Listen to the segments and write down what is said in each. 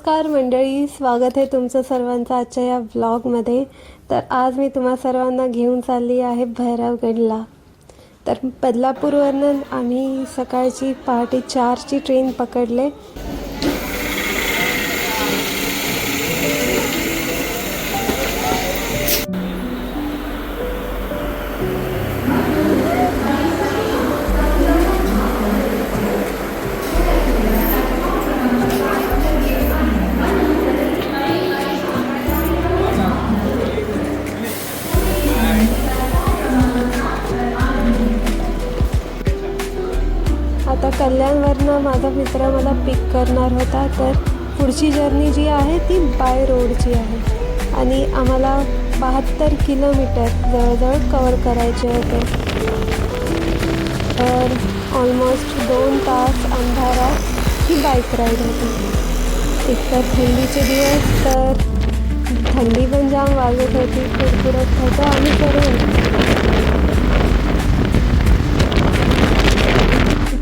नमस्कार मंडळी, स्वागत आहे तुमचं सर्वांचं आजच्या या व्लॉगमध्ये. तर आज मी तुम्हा सर्वांना घेऊन चालली आहे भैरवगडला. तर बदलापूरवरनं आम्ही सकाळची पहाटे 4ची ट्रेन पकडले. आता कल्याणवरनं माझा मित्र मला पिक करणार होता. तर पुढची जर्नी जी आहे ती बाय रोडची आहे आणि आम्हाला 72 किलोमीटर जवळजवळ कवर करायचे होते. तर ऑलमोस्ट 2 तास अंधारात ही बाईक राईड होती. एकतर थंडीचे दिवस, तर थंडी पण जाम वाजत होती, कुडकुडत होतं आणि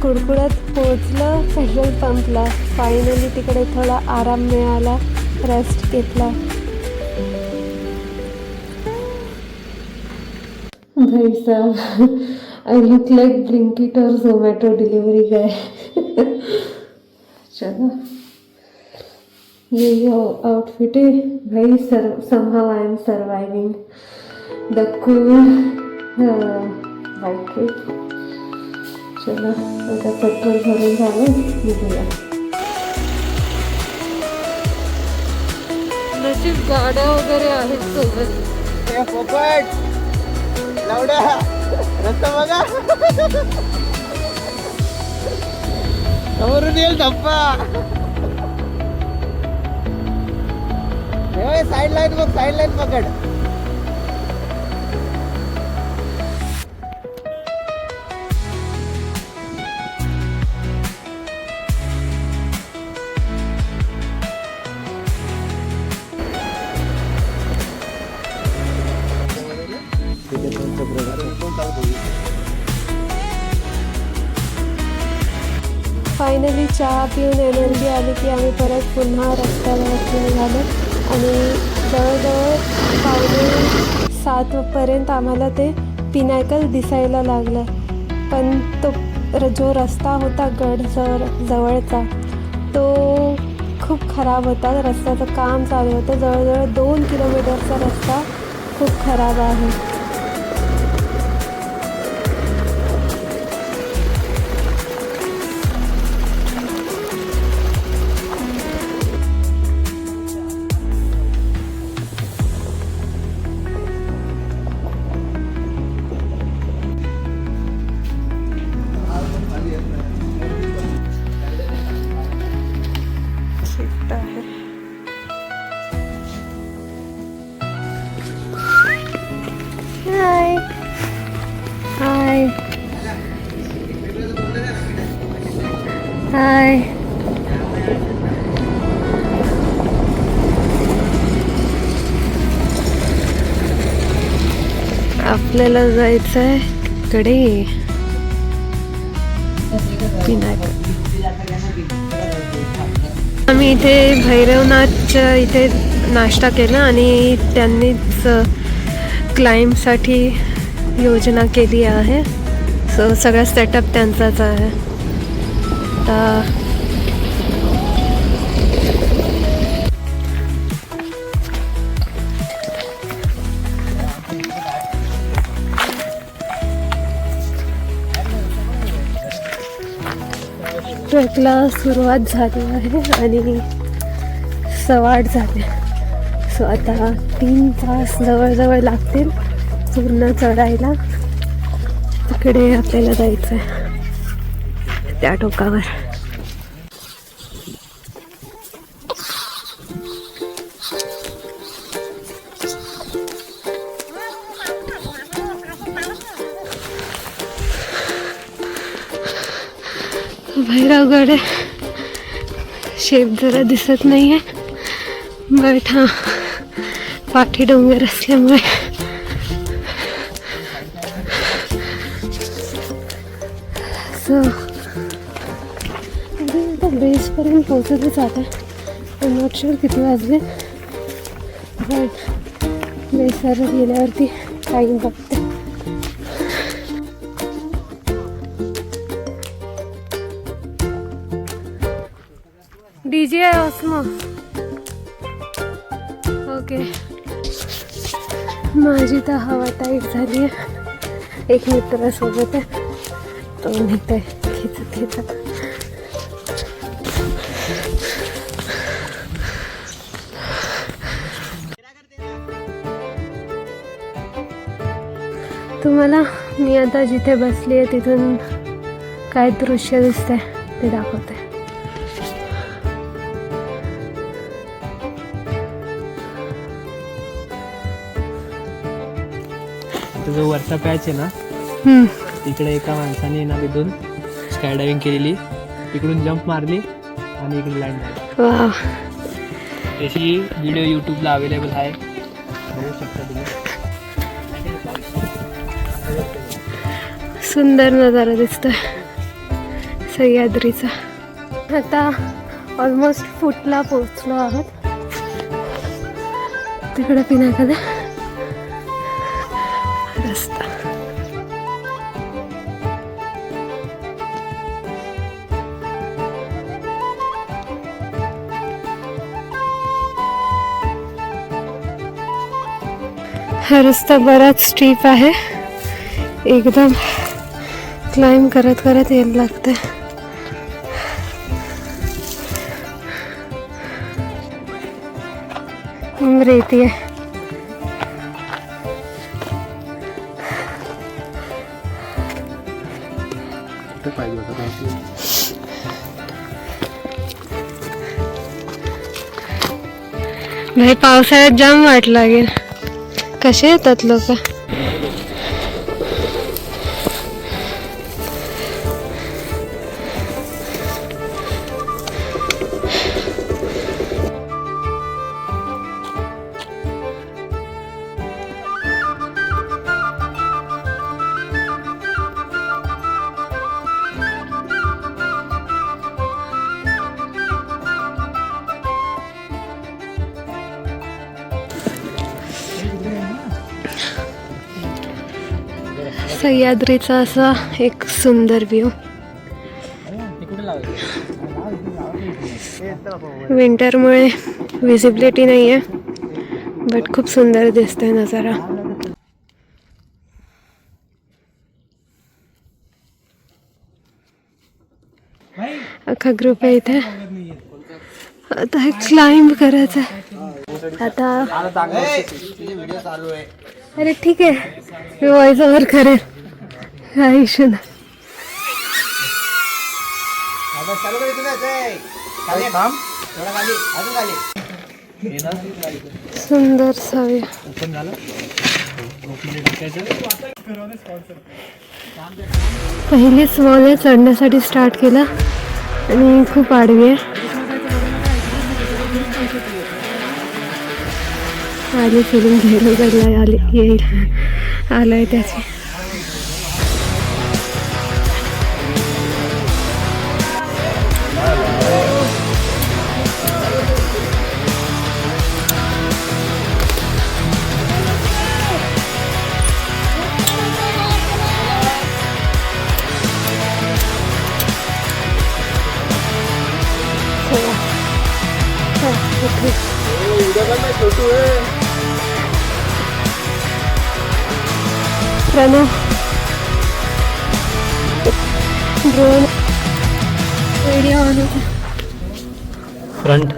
कुडकुडत पोचलं पेट्रोल पंपला. फायनली तिकडे थोडा आराम मिळाला, रेस्ट घेतला. भाई साहब, आई लुक लाइक ब्लिंकिट और जोमैटो डिलीवरी गाय. चलो, ये आउटफिट है भाई. somehow I am surviving the cool white. चला आता पेट्रोल भरून झालं, निघूया. नशीब गाड्या वगैरे आहेत सोबत. पोपट लावडा रस्ता बघा, समोरून येईल धप्पा. साईड लाईन बघ, साईड लाईन पकड. फायनली चहा पिऊन एनर्जी आली की आम्ही परत पुन्हा रस्त्यावरती निघालो आणि जवळजवळ 6:45पर्यंत आम्हाला ते पिनाकल दिसायला लागलं. पण तो जो रस्ता होता गड जवळचा तो खूप खराब होता. रस्त्याचं काम चालू होतं. जवळजवळ 2 किलोमीटरचा रस्ता खूप खराब आहे. हाय हाय. आपल्याला जायचं आहे कडे पिनाकल. आम्ही इथे भैरवनाथच्या इथे नाश्ता केला आणि त्यांनीच क्लाइम्बसाठी योजना केली आहे. सो सगळा सेटअप त्यांचाच आहे. आता ट्रेकला सुरुवात झाली आहे आणि 8:15 झाले. सो आता 3 तास जवळजवळ लागतील पूर्ण चढायला. तिकडे आपल्याला जायचं आहे त्या टोकावर. भैरवगड शेप जरा दिसत नाही आहे, बट हां पाठी डोंगर असल्यामुळे सो बेसपर्यंत पोहोचतच आता. नॉट शुअर किती वाजले, पण सर गेल्यावरती टाईम बघते. DJ osmo. ओके, माझी तर हवा टाईट झाली आहे. एक मित्रासोबत आहे, तो नेत आहे खेचत खेचत. तुम्हाला मी आता जिथे बसली आहे तिथून काय दृश्य दिसतंय ते दाखवते. जो वरचा पॅच आहे ना, तिकडे एका माणसाने ना तिथून स्काय डायव्हिंग केलेली, तिकडून जंप मारली आणि इकडे लँड झाली. वा, त्याची व्हिडिओ यूट्यूबला अवेलेबल आहे, बघू शकता तुम्ही. सुंदर नजारा दिसतोय सह्याद्रीचा. आता ऑलमोस्ट फुटला पोचलो आहोत. तिकडे पिनाकडे रस्ता. हा रस्ता बराच स्टीप आहे, एकदम क्लाइंब करत करत यायला लागतंय. रेती आहे. नाही, पावसाळ्यात जाम वाट लागेल. कसे येतात लोक. सह्याद्रीचा असा एक सुंदर व्ह्यू. विंटरमुळे विजिबिलिटी नाही आहे, बट खूप सुंदर दिसतोय नजारा. अख्खा ग्रुप आहे इथे. आता हे क्लाइंब करायचं आहे. आता व्हिडिओ चालू आहे. अरे ठीक आहे, मी व्हॉइस ओव्हर करेन, काही इश्यू नाही. चालू करायचं ना ते. खाली थांब, थोडा खाली, अजून खाली. सुंदर सवय. ओपन झालं. पहिलीच वॉल आहे, चढण्यासाठी स्टार्ट केला आणि खूप आडवी आहे. आली फिरून घ्यायला आली येईल आलाय त्याची. प्रणव ड्रोन व्हिडिओ ऑन होता. फ्रंट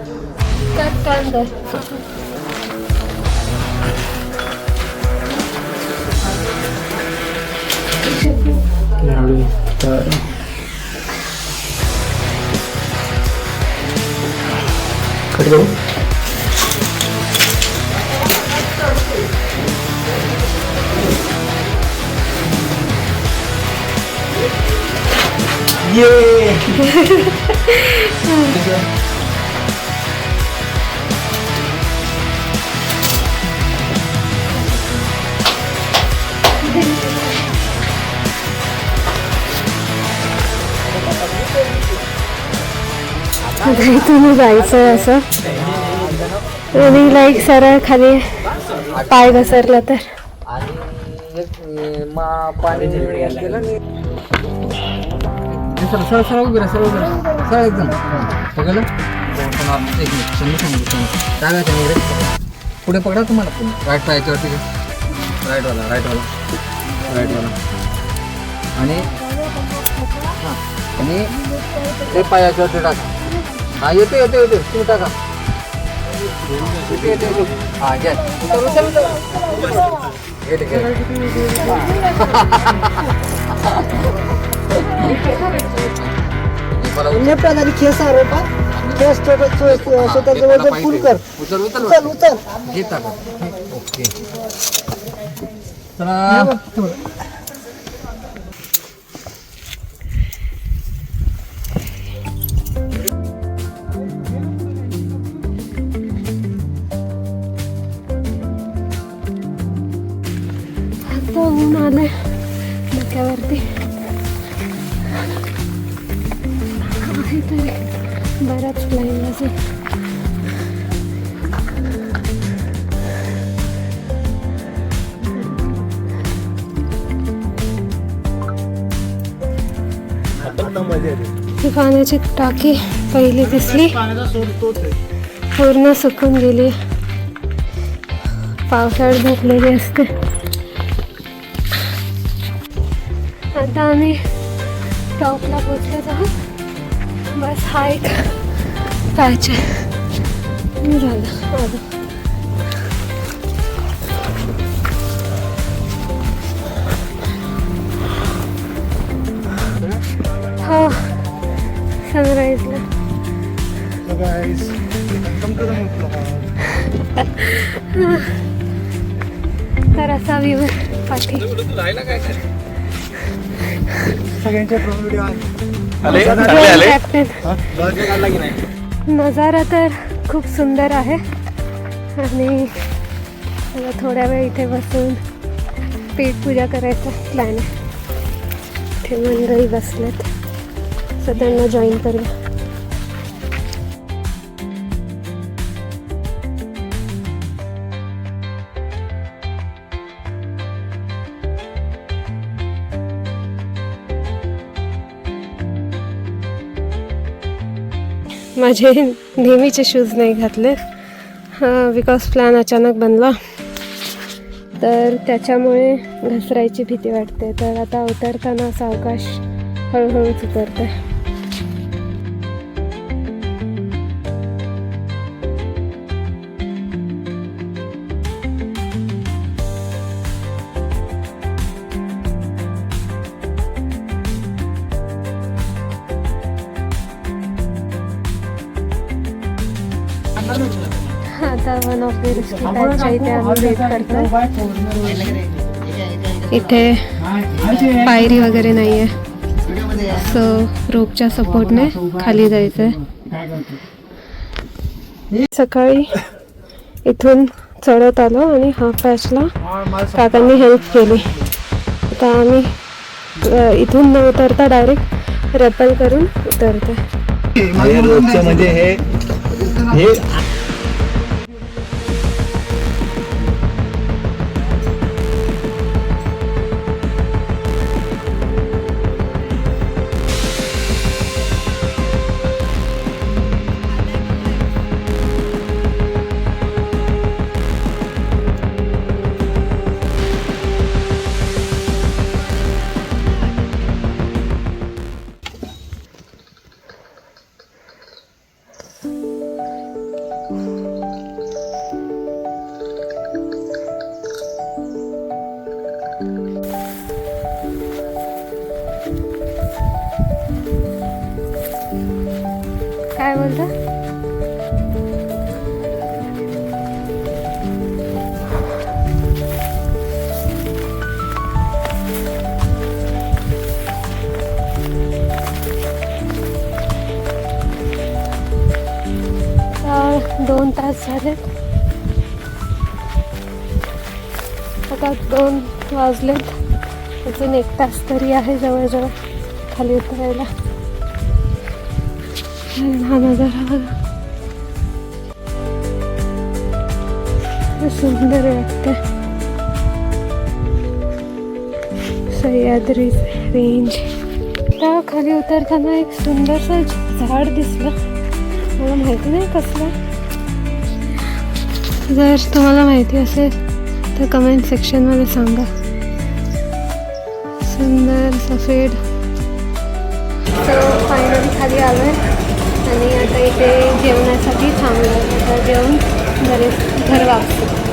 आता इथून जायचं असं आणि लाईक सरळ खाली पाय घसरला तर पाणी केलं सरळ सरळ उभे राहा, सरळ उभे राहा, सरळ एकदम सगळं एक मिनिट समजून सांगतो काय व्हायचं रे पुढे पकडा तुम्हाला राईट पायाच्यावरती राईटवाला आणि हां आणि ते पायाच्यावरती टाका. हां येते तुम्ही टाका. येते हां घ्या अन्य प्रकारे खेस आरोपा खेस स्वतःचं वजन फुल कर. उचल घे टाका. ओके चला आता ऊन आलंय डोक्यावरती तरी बराच लाईन असेल. ही पाण्याची टाकी पहिली दिसली पूर्ण सुकून गेली. पावसाळ्यात झोपलेली असते. आता आम्ही टॉपला पोचलो आहोत. बस हा एक पॅच आहे झालं. हो सनराईजला तर असा व्ह्यू पाठी. नजारा तर खूप सुंदर आहे आणि मला थोड्या वेळ इथे बसून पेट पूजा करायचा प्लॅन आहे. इथे मंडळी बसलेत सो त्यांना जॉईन करूया. माझे नेहमीचे शूज नाही घातले बिकॉज प्लॅन अचानक बनला तर त्याच्यामुळे घसरायची भीती वाटते. तर आता उतरताना सावकाश हळूहळूच उतरते. आता वन ऑफ द रिस्की टाईपच्या इथे आम्ही वेट करतो. इथे पायरी वगैरे नाही आहे सो रोपच्या सपोर्टने खाली जायचं आहे. सकाळी इथून चढत आलो आणि हा पॅचला काकांनी हेल्प केली. आता आम्ही इथून न उतरता डायरेक्ट रॅपल करून उतरतो. म्हणजे हे काय बोलता? आता 2 तास झाले. आता 2 वाजलेत. अजून 1 तास तरी आहे जवळजवळ खाली उतरायला. हा नजारा बघा, सुंदर वाटतं. सह्याद्री रेंज. त्या खाली उतरताना एक सुंदरसं झाड दिसलं, मला माहिती नाही कसलं. जर तुम्हाला माहिती असेल तर कमेंट सेक्शनमध्ये सांगा. सुंदर सफेद. तर फायनली खाली आलो आहे आणि आता इथे जेवणासाठी थांबलो. आता जेवण घर वापस.